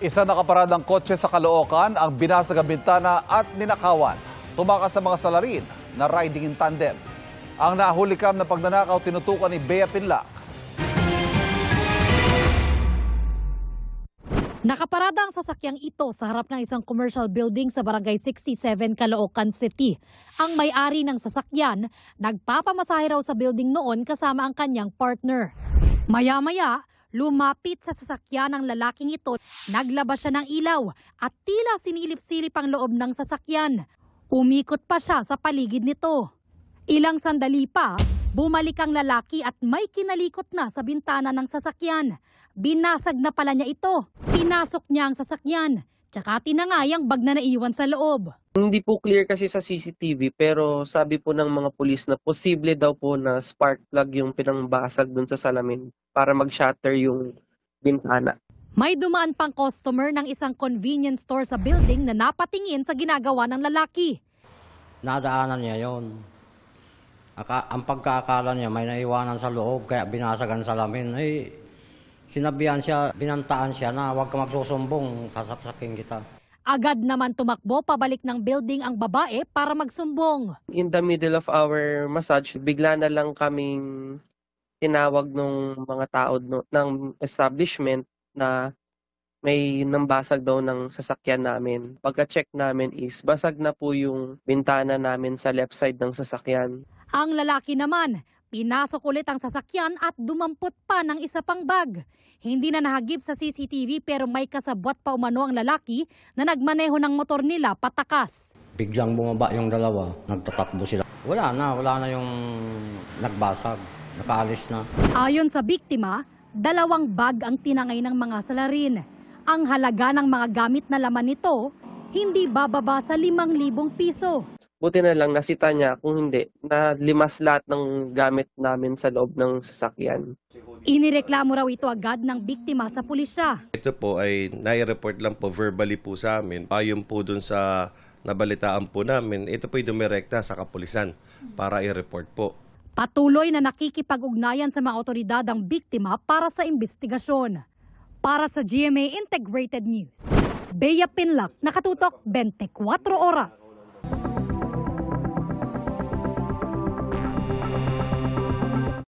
Isa nakaparadang kotse sa Caloocan ang binasag ang bintana at ninakawan. Tumakas sa mga salarin na riding in tandem. Ang nahulikam na pagnanakaw tinutukan ni Bea Pinlac. Nakaparada ang sasakyang ito sa harap ng isang commercial building sa Barangay 67, Caloocan City. Ang may-ari ng sasakyan, nagpapamasahe raw sa building noon kasama ang kanyang partner. Maya-maya, lumapit sa sasakyan ng lalaking ito, naglabas siya ng ilaw at tila sinilip-silip ang loob ng sasakyan. Umikot pa siya sa paligid nito. Ilang sandali pa, bumalik ang lalaki at may kinalikot na sa bintana ng sasakyan. Binasag na pala niya ito. Pinasok niya ang sasakyan. Tsaka tinangay ang bag na naiwan sa loob. Hindi po clear kasi sa CCTV pero sabi po ng mga pulis na posible daw po na spark plug yung pinangbasag dun sa salamin para mag-shatter yung bintana. May dumaan pang customer ng isang convenience store sa building na napatingin sa ginagawa ng lalaki. Nadaanan niya yon. Ang pagkaakala niya may naiwanan sa loob kaya binasagan salamin. Sinabihan siya, binantaan siya na huwag ka magsusumbong, sasaksakin kita. Agad naman tumakbo pabalik ng building ang babae para magsumbong. In the middle of our massage, bigla na lang kaming tinawag ng mga tao ng establishment na may nambasag daw ng sasakyan namin. Pagka-check namin is basag na po yung bintana namin sa left side ng sasakyan. Ang lalaki naman, pinasok ulit ang sasakyan at dumampot pa ng isa pang bag. Hindi na nahagip sa CCTV pero may kasabwat pa umano ang lalaki na nagmaneho ng motor nila patakas. Biglang bumaba yung dalawa, nagtatakbo sila. Wala na yung nagbasag, nakaalis na. Ayon sa biktima, 2 bag ang tinangay ng mga salarin. Ang halaga ng mga gamit na laman nito, hindi bababa sa 5,000 piso. Buti na lang nasita niya, kung hindi, na limas lahat ng gamit namin sa loob ng sasakyan. Inireklamo raw ito agad ng biktima sa pulisya. Ito po ay nai-report lang po verbally po sa amin. Ayon po dun sa nabalitaan po namin, ito po ay dumirekta sa kapulisan para i-report po. Patuloy na nakikipag-ugnayan sa mga otoridad ang biktima para sa investigasyon. Para sa GMA Integrated News, Bea Pinlac, nakatutok 24 oras.